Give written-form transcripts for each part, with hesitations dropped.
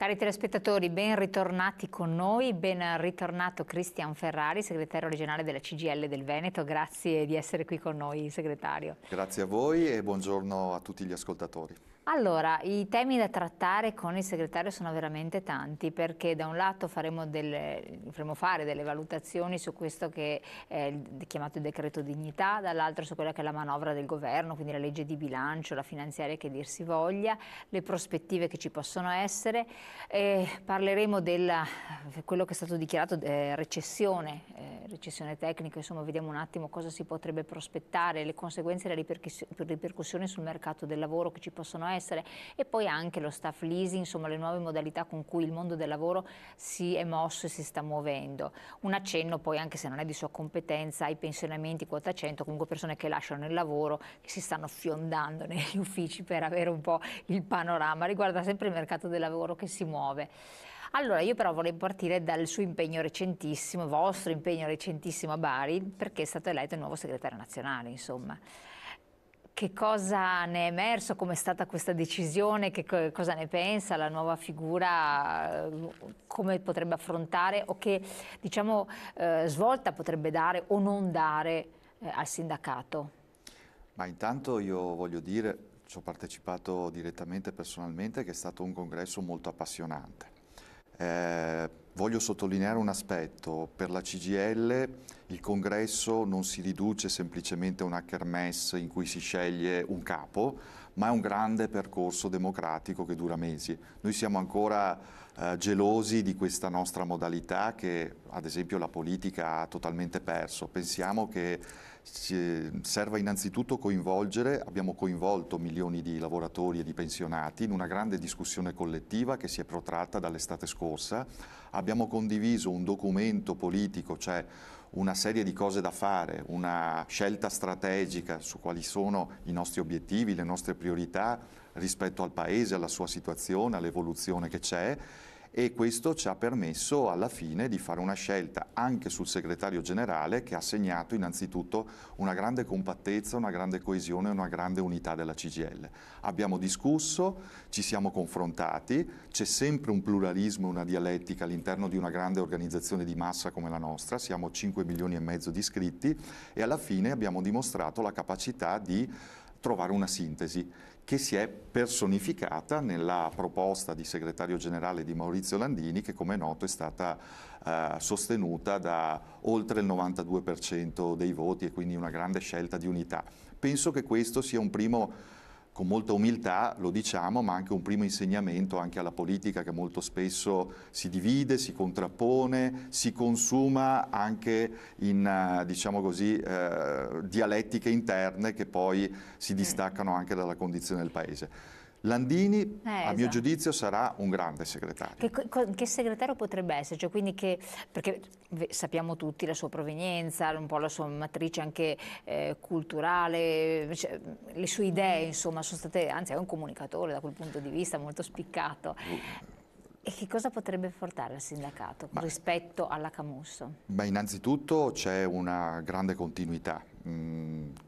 Cari telespettatori, ben ritornati con noi, ben ritornato Cristian Ferrari, segretario regionale della CGIL del Veneto. Grazie di essere qui con noi, segretario. Grazie a voi e buongiorno a tutti gli ascoltatori. Allora, i temi da trattare con il segretario sono veramente tanti, perché da un lato faremo fare delle valutazioni su questo che è chiamato il decreto dignità, dall'altro su quella che è la manovra del governo, quindi la legge di bilancio, la finanziaria che dir si voglia, le prospettive che ci possono essere. Parleremo di quello che è stato dichiarato recessione tecnica, insomma vediamo un attimo cosa si potrebbe prospettare, le conseguenze e le ripercussioni sul mercato del lavoro che ci possono essere, e poi anche lo staff leasing, insomma le nuove modalità con cui il mondo del lavoro si è mosso e si sta muovendo. Un accenno poi, anche se non è di sua competenza, ai pensionamenti quota 100, comunque persone che lasciano il lavoro, che si stanno fiondando negli uffici per avere un po' il panorama. Riguarda sempre il mercato del lavoro che si muove. Allora, io però vorrei partire dal suo impegno recentissimo, vostro impegno recentissimo a Bari, perché è stato eletto il nuovo segretario nazionale, insomma. Che cosa ne è emerso? Come è stata questa decisione? Cosa ne pensa la nuova figura? Come potrebbe affrontare o che, diciamo, svolta potrebbe dare o non dare al sindacato? Ma intanto io voglio dire, ci ho partecipato direttamente personalmente, che è stato un congresso molto appassionante. Voglio sottolineare un aspetto: per la CGIL il congresso non si riduce semplicemente a una kermesse in cui si sceglie un capo, ma è un grande percorso democratico che dura mesi. Noi siamo ancora gelosi di questa nostra modalità che ad esempio la politica ha totalmente perso. Pensiamo che serva innanzitutto coinvolgere, abbiamo coinvolto milioni di lavoratori e di pensionati in una grande discussione collettiva che si è protratta dall'estate scorsa. Abbiamo condiviso un documento politico, cioè una serie di cose da fare, una scelta strategica su quali sono i nostri obiettivi, le nostre priorità rispetto al Paese, alla sua situazione, all'evoluzione che c'è. E questo ci ha permesso alla fine di fare una scelta anche sul segretario generale, che ha segnato innanzitutto una grande compattezza, una grande coesione e una grande unità della CGIL. Abbiamo discusso, ci siamo confrontati, c'è sempre un pluralismo, una dialettica all'interno di una grande organizzazione di massa come la nostra, siamo 5 milioni e mezzo di iscritti e alla fine abbiamo dimostrato la capacità di trovare una sintesi che si è personificata nella proposta di segretario generale di Maurizio Landini, che come è noto è stata sostenuta da oltre il 92% dei voti, e quindi una grande scelta di unità. Penso che questo sia un primo, con molta umiltà lo diciamo, ma anche un primo insegnamento anche alla politica, che molto spesso si divide, si contrappone, si consuma anche in, diciamo così, dialettiche interne che poi si distaccano anche dalla condizione del Paese. Landini, a mio giudizio, sarà un grande segretario. Che segretario potrebbe essere? Cioè, quindi perché sappiamo tutti la sua provenienza, un po' la sua matrice anche culturale, cioè, le sue idee, insomma, sono state, anzi è un comunicatore da quel punto di vista molto spiccato. E che cosa potrebbe portare al sindacato rispetto alla Camusso? Innanzitutto c'è una grande continuità.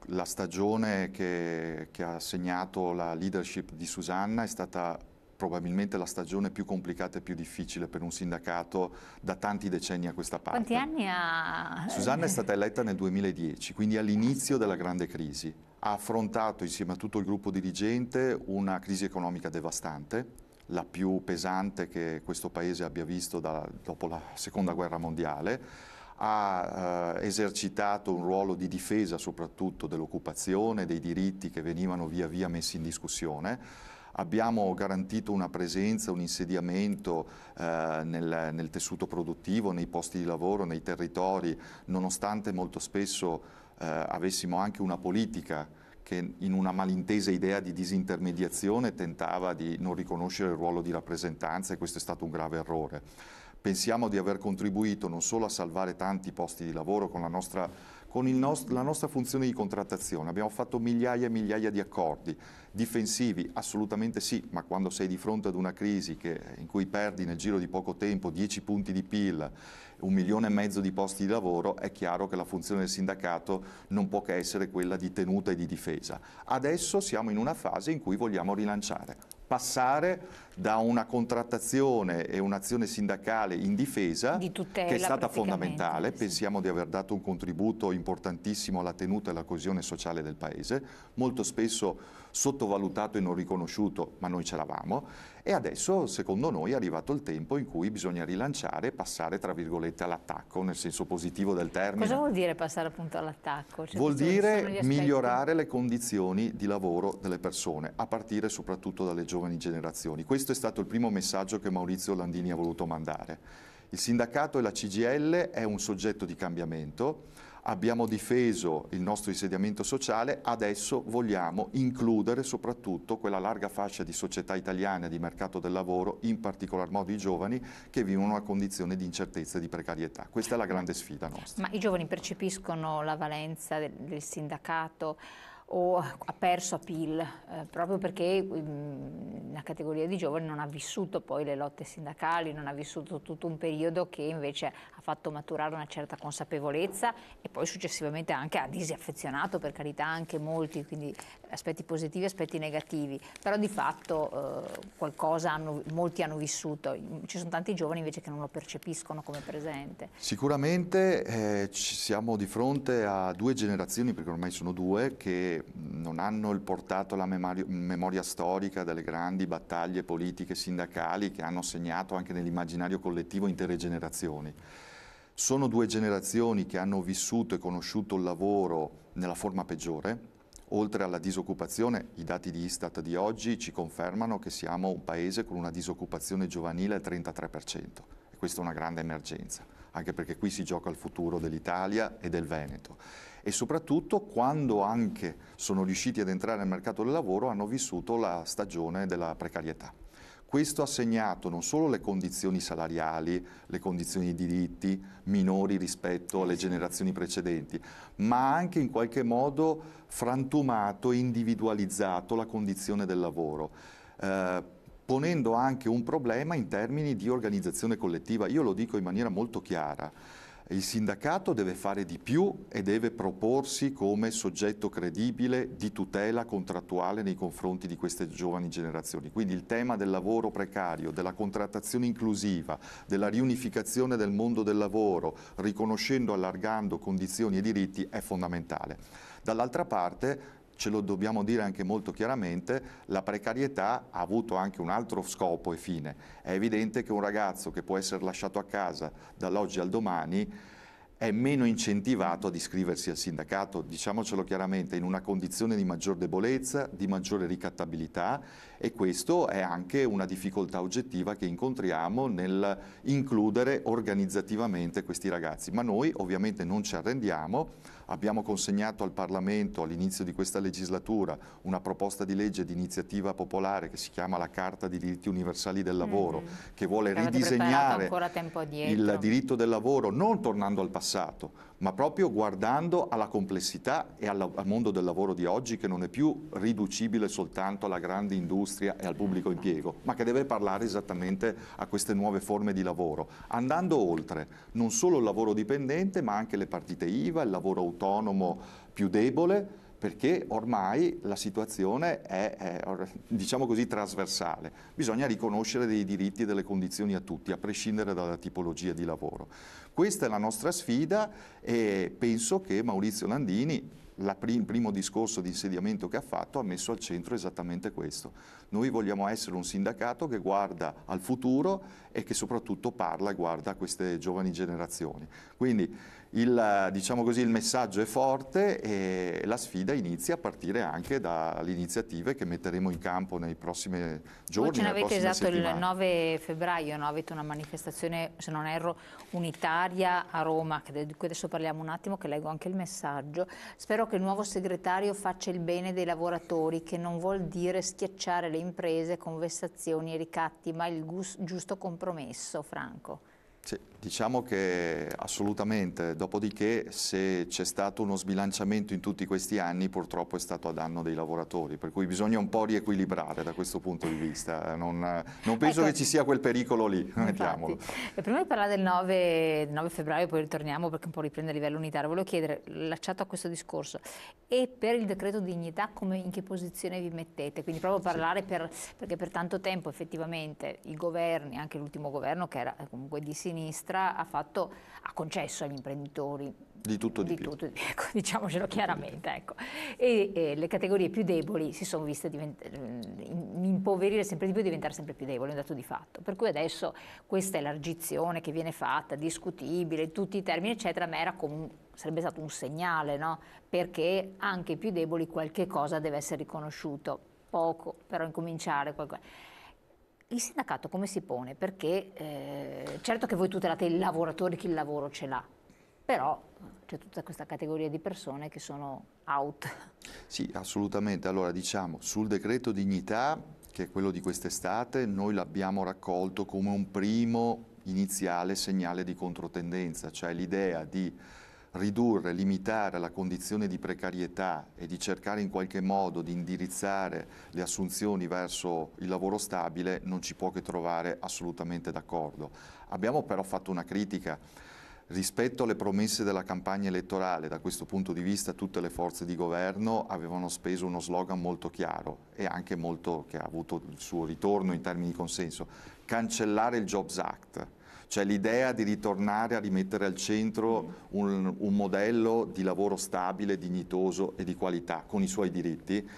La stagione che ha segnato la leadership di Susanna è stata probabilmente la stagione più complicata e più difficile per un sindacato da tanti decenni a questa parte. Quanti anni ha? Susanna è stata eletta nel 2010, quindi all'inizio della grande crisi. Ha affrontato insieme a tutto il gruppo dirigente una crisi economica devastante, la più pesante che questo Paese abbia visto dopo la Seconda Guerra Mondiale. Ha esercitato un ruolo di difesa soprattutto dell'occupazione, dei diritti che venivano via via messi in discussione. Abbiamo garantito una presenza, un insediamento nel tessuto produttivo, nei posti di lavoro, nei territori, nonostante molto spesso avessimo anche una politica che in una malintesa idea di disintermediazione tentava di non riconoscere il ruolo di rappresentanza, e questo è stato un grave errore. Pensiamo di aver contribuito non solo a salvare tanti posti di lavoro con la nostra funzione di contrattazione, abbiamo fatto migliaia e migliaia di accordi difensivi, assolutamente sì, ma quando sei di fronte ad una crisi in cui perdi nel giro di poco tempo 10 punti di PIL, 1,5 milioni di posti di lavoro, è chiaro che la funzione del sindacato non può che essere quella di tenuta e di difesa. Adesso siamo in una fase in cui vogliamo rilanciare. passare da una contrattazione e un'azione sindacale in difesa di tutela, che è stata fondamentale. sì. Pensiamo di aver dato un contributo importantissimo alla tenuta e alla coesione sociale del Paese, molto spesso sottovalutato e non riconosciuto, ma noi ce l'avamo, e adesso secondo noi è arrivato il tempo in cui bisogna rilanciare e passare tra virgolette all'attacco, nel senso positivo del termine. Cosa vuol dire passare appunto all'attacco? Cioè, vuol dire migliorare le condizioni di lavoro delle persone, a partire soprattutto dalle giovani generazioni. Questo è stato il primo messaggio che Maurizio Landini ha voluto mandare. Il sindacato e la CGIL è un soggetto di cambiamento, abbiamo difeso il nostro insediamento sociale, adesso vogliamo includere soprattutto quella larga fascia di società italiana di mercato del lavoro, in particolar modo i giovani, che vivono una condizione di incertezza e di precarietà. Questa è la grande sfida nostra. Ma i giovani percepiscono la valenza del sindacato o ha perso appeal, proprio perché la categoria di giovani non ha vissuto poi le lotte sindacali, non ha vissuto tutto un periodo che invece ha fatto maturare una certa consapevolezza e poi successivamente anche ha disaffezionato, per carità, anche molti, quindi aspetti positivi, aspetti negativi, però di fatto qualcosa molti hanno vissuto. Ci sono tanti giovani invece che non lo percepiscono come presente. Sicuramente siamo di fronte a due generazioni, perché ormai sono due, che non hanno il portato alla memoria storica delle grandi battaglie politiche sindacali che hanno segnato anche nell'immaginario collettivo intere generazioni. Sono due generazioni che hanno vissuto e conosciuto il lavoro nella forma peggiore. Oltre alla disoccupazione, i dati di Istat di oggi ci confermano che siamo un paese con una disoccupazione giovanile al 33%. E questa è una grande emergenza, anche perché qui si gioca il futuro dell'Italia e del Veneto. E soprattutto quando anche sono riusciti ad entrare nel mercato del lavoro hanno vissuto la stagione della precarietà. Questo ha segnato non solo le condizioni salariali, le condizioni di diritti minori rispetto alle generazioni precedenti, ma anche in qualche modo frantumato e individualizzato la condizione del lavoro, ponendo anche un problema in termini di organizzazione collettiva. Io lo dico in maniera molto chiara. Il sindacato deve fare di più e deve proporsi come soggetto credibile di tutela contrattuale nei confronti di queste giovani generazioni. Quindi il tema del lavoro precario, della contrattazione inclusiva, della riunificazione del mondo del lavoro, riconoscendo e allargando condizioni e diritti, è fondamentale. Dall'altra parte, ce lo dobbiamo dire anche molto chiaramente, la precarietà ha avuto anche un altro scopo e fine. È evidente che un ragazzo che può essere lasciato a casa dall'oggi al domani è meno incentivato ad iscriversi al sindacato, diciamocelo chiaramente, in una condizione di maggior debolezza, di maggiore ricattabilità, e questo è anche una difficoltà oggettiva che incontriamo nel includere organizzativamente questi ragazzi. Ma noi ovviamente non ci arrendiamo. Abbiamo consegnato al Parlamento all'inizio di questa legislatura una proposta di legge di iniziativa popolare che si chiama la Carta dei diritti universali del lavoro, che vuole ridisegnare il diritto del lavoro non tornando al passato, ma proprio guardando alla complessità e al mondo del lavoro di oggi, che non è più riducibile soltanto alla grande industria e al pubblico impiego, ma che deve parlare esattamente a queste nuove forme di lavoro, andando oltre non solo il lavoro dipendente, ma anche le partite IVA, il lavoro autonomo più debole, perché ormai la situazione è, diciamo così, trasversale. Bisogna riconoscere dei diritti e delle condizioni a tutti, a prescindere dalla tipologia di lavoro. Questa è la nostra sfida e penso che Maurizio Landini, il primo discorso di insediamento che ha fatto, ha messo al centro esattamente questo. Noi vogliamo essere un sindacato che guarda al futuro e che soprattutto parla e guarda a queste giovani generazioni. Quindi diciamo così, il messaggio è forte e la sfida inizia a partire anche dalle iniziative che metteremo in campo nei prossimi giorni. Voi ce n'avete esatto settimane. Il 9 febbraio, no? Avete una manifestazione, se non erro, unitaria a Roma, di cui adesso parliamo un attimo, che leggo anche il messaggio. Spero che il nuovo segretario faccia il bene dei lavoratori, che non vuol dire schiacciare le imprese con vessazioni e ricatti, ma il giusto compromesso, Franco. Sì, diciamo che assolutamente, dopodiché se c'è stato uno sbilanciamento in tutti questi anni purtroppo è stato a danno dei lavoratori, per cui bisogna un po' riequilibrare da questo punto di vista, non penso che Ecco, ci sia quel pericolo lì, infatti, mettiamolo. prima di parlare del 9 febbraio, poi ritorniamo perché un po' riprende a livello unitario, volevo chiedere, lasciato a questo discorso, e per il decreto dignità in che posizione vi mettete? Quindi proprio Sì. parlare perché per tanto tempo effettivamente i governi, anche l'ultimo governo che era comunque di sinistra, ha concesso agli imprenditori Di tutto di più. ecco, diciamocelo chiaramente, ecco. E le categorie più deboli si sono viste impoverire sempre di più e diventare sempre più deboli, è un dato di fatto. Per cui adesso questa elargizione che viene fatta, discutibile, tutti i termini eccetera, ma sarebbe stato un segnale, no? Perché anche i più deboli qualche cosa deve essere riconosciuto, poco, però incominciare qualcosa. Il sindacato come si pone? Perché certo che voi tutelate i lavoratori, chi il lavoro ce l'ha, però c'è tutta questa categoria di persone che sono out. Sì, assolutamente. Allora diciamo, sul decreto dignità, che è quello di quest'estate, noi l'abbiamo raccolto come un primo iniziale segnale di controtendenza, cioè l'idea di ridurre, limitare la condizione di precarietà e di cercare in qualche modo di indirizzare le assunzioni verso il lavoro stabile non ci può che trovare assolutamente d'accordo. Abbiamo però fatto una critica. Rispetto alle promesse della campagna elettorale, da questo punto di vista tutte le forze di governo avevano speso uno slogan molto chiaro e anche molto che ha avuto il suo ritorno in termini di consenso: cancellare il Jobs Act, cioè l'idea di ritornare a rimettere al centro un modello di lavoro stabile, dignitoso e di qualità con i suoi diritti.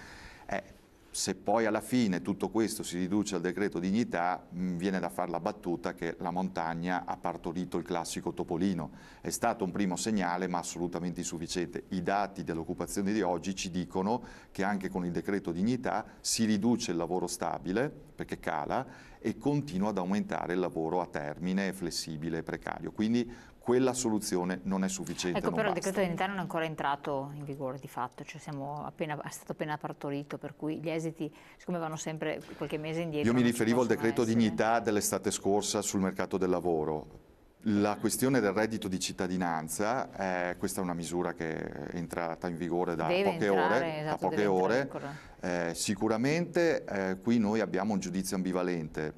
Se poi alla fine tutto questo si riduce al decreto dignità, viene da fare la battuta che la montagna ha partorito il classico topolino. È stato un primo segnale, ma assolutamente insufficiente. I dati dell'occupazione di oggi ci dicono che anche con il decreto dignità si riduce il lavoro stabile, perché cala, e continua ad aumentare il lavoro a termine, flessibile e precario. Quindi quella soluzione non è sufficiente, Ecco, non però il basta. decreto dignità non è ancora entrato in vigore di fatto, cioè è stato appena partorito, per cui gli esiti, siccome vanno sempre qualche mese indietro, Io mi non ci riferivo al possono decreto essere. dignità dell'estate scorsa sul mercato del lavoro. La questione del reddito di cittadinanza, questa è una misura che è entrata in vigore da Deve poche entrare, ore, esatto, deve entrare ancora. sicuramente qui noi abbiamo un giudizio ambivalente,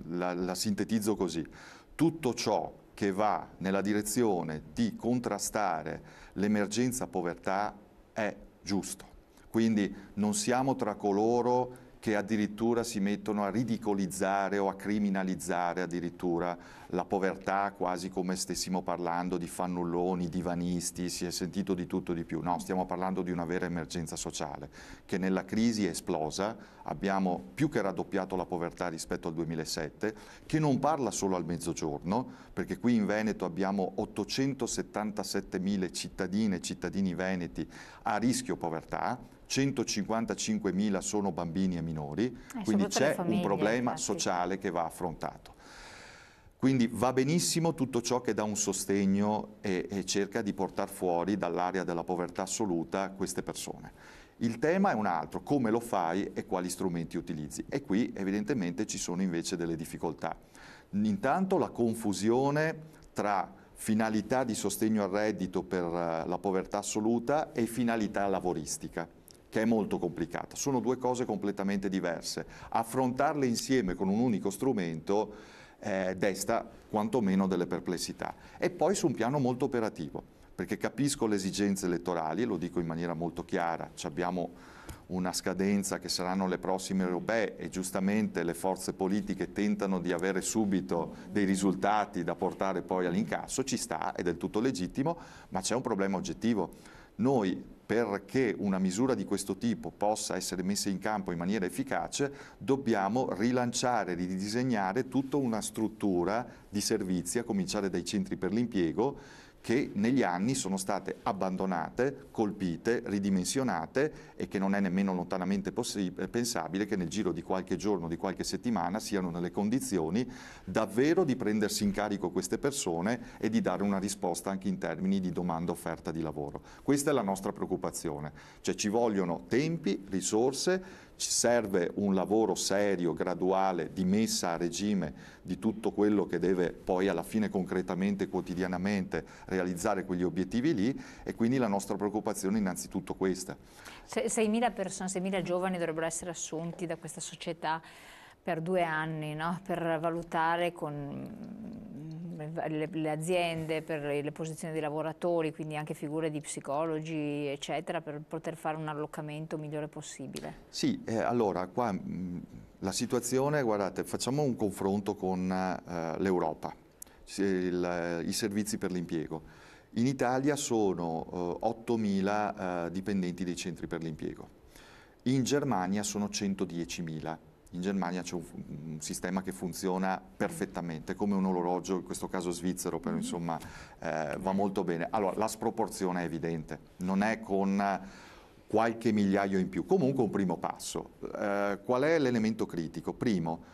la sintetizzo così: tutto ciò che va nella direzione di contrastare l'emergenza povertà è giusto, quindi non siamo tra coloro che addirittura si mettono a ridicolizzare o a criminalizzare addirittura la povertà, quasi come stessimo parlando di fannulloni, divanisti, si è sentito di tutto e di più. No, stiamo parlando di una vera emergenza sociale che nella crisi è esplosa, abbiamo più che raddoppiato la povertà rispetto al 2007, che non parla solo al mezzogiorno, perché qui in Veneto abbiamo 877.000 cittadine e cittadini veneti a rischio povertà, 155.000 sono bambini e minori, quindi soprattutto le c'è un famiglie, problema infatti. sociale che va affrontato. Quindi va benissimo tutto ciò che dà un sostegno e cerca di portare fuori dall'area della povertà assoluta queste persone. Il tema è un altro: come lo fai e quali strumenti utilizzi. E qui evidentemente ci sono invece delle difficoltà. Intanto la confusione tra finalità di sostegno al reddito per la povertà assoluta e finalità lavoristica, che è molto complicata. Sono due cose completamente diverse. Affrontarle insieme con un unico strumento desta quantomeno delle perplessità. E poi su un piano molto operativo, perché capisco le esigenze elettorali, e lo dico in maniera molto chiara: abbiamo una scadenza che saranno le prossime europee e giustamente le forze politiche tentano di avere subito dei risultati da portare poi all'incasso, ci sta, è del tutto legittimo, ma c'è un problema oggettivo. Noi, perché una misura di questo tipo possa essere messa in campo in maniera efficace, dobbiamo rilanciare, ridisegnare tutta una struttura di servizi, a cominciare dai centri per l'impiego, che negli anni sono state abbandonate, colpite, ridimensionate e che non è nemmeno lontanamente pensabile che nel giro di qualche giorno, di qualche settimana siano nelle condizioni davvero di prendersi in carico queste persone e di dare una risposta anche in termini di domanda-offerta di lavoro. Questa è la nostra preoccupazione, cioè ci vogliono tempi, risorse, Ci serve un lavoro serio, graduale, di messa a regime di tutto quello che deve poi alla fine concretamente, quotidianamente realizzare quegli obiettivi lì, e quindi la nostra preoccupazione è innanzitutto questa. 6.000 persone, 6.000 giovani dovrebbero essere assunti da questa società per 2 anni, no? Per valutare con le aziende, per le posizioni dei lavoratori, quindi anche figure di psicologi, eccetera, per poter fare un allocamento migliore possibile. Sì, allora qua la situazione, guardate, facciamo un confronto con l'Europa, i servizi per l'impiego. In Italia sono 8.000 dipendenti dei centri per l'impiego, in Germania sono 110.000. In Germania c'è un sistema che funziona perfettamente, come un orologio, in questo caso svizzero, però insomma va molto bene. Allora, la sproporzione è evidente, non è con qualche migliaio in più, comunque un primo passo. Qual è l'elemento critico? Primo,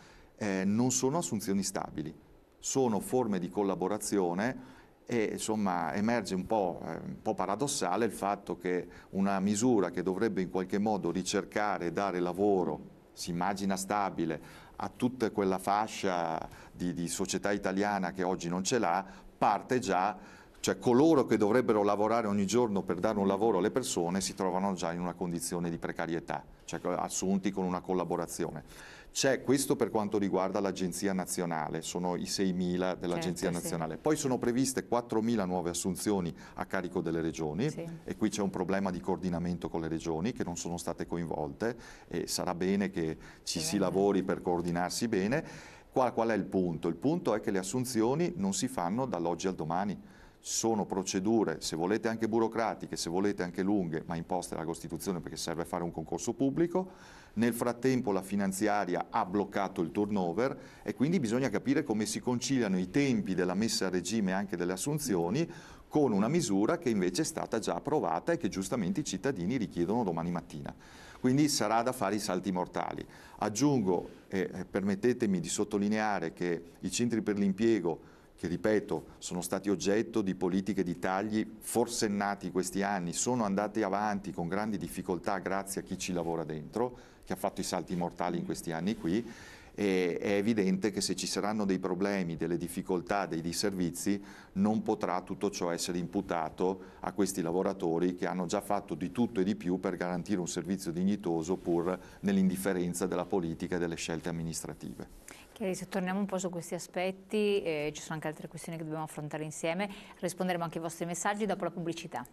non sono assunzioni stabili, sono forme di collaborazione. E insomma emerge un po' paradossale il fatto che una misura che dovrebbe in qualche modo ricercare e dare lavoro, si immagina stabile, a tutta quella fascia di società italiana che oggi non ce l'ha, parte già, cioè coloro che dovrebbero lavorare ogni giorno per dare un lavoro alle persone si trovano già in una condizione di precarietà, cioè assunti con una collaborazione. C'è questo per quanto riguarda l'Agenzia Nazionale, sono i 6.000 dell'Agenzia Nazionale. Sì. Poi sono previste 4.000 nuove assunzioni a carico delle regioni, sì. E qui c'è un problema di coordinamento con le regioni che non sono state coinvolte e sarà bene che ci si lavori per coordinarsi bene. Qual è il punto? Il punto è che le assunzioni non si fanno dall'oggi al domani. Sono procedure, se volete anche burocratiche, se volete anche lunghe, ma imposte dalla Costituzione perché serve fare un concorso pubblico. Nel frattempo la finanziaria ha bloccato il turnover e quindi bisogna capire come si conciliano i tempi della messa a regime anche delle assunzioni con una misura che invece è stata già approvata e che giustamente i cittadini richiedono domani mattina. Quindi sarà da fare i salti mortali. Aggiungo, permettetemi di sottolineare che i centri per l'impiego, che ripeto sono stati oggetto di politiche di tagli forsennati questi anni, sono andati avanti con grandi difficoltà grazie a chi ci lavora dentro, che ha fatto i salti mortali in questi anni qui, e è evidente che se ci saranno dei problemi, delle difficoltà, dei disservizi, non potrà tutto ciò essere imputato a questi lavoratori che hanno già fatto di tutto e di più per garantire un servizio dignitoso pur nell'indifferenza della politica e delle scelte amministrative. Se torniamo un po' su questi aspetti, ci sono anche altre questioni che dobbiamo affrontare insieme, risponderemo anche ai vostri messaggi dopo la pubblicità.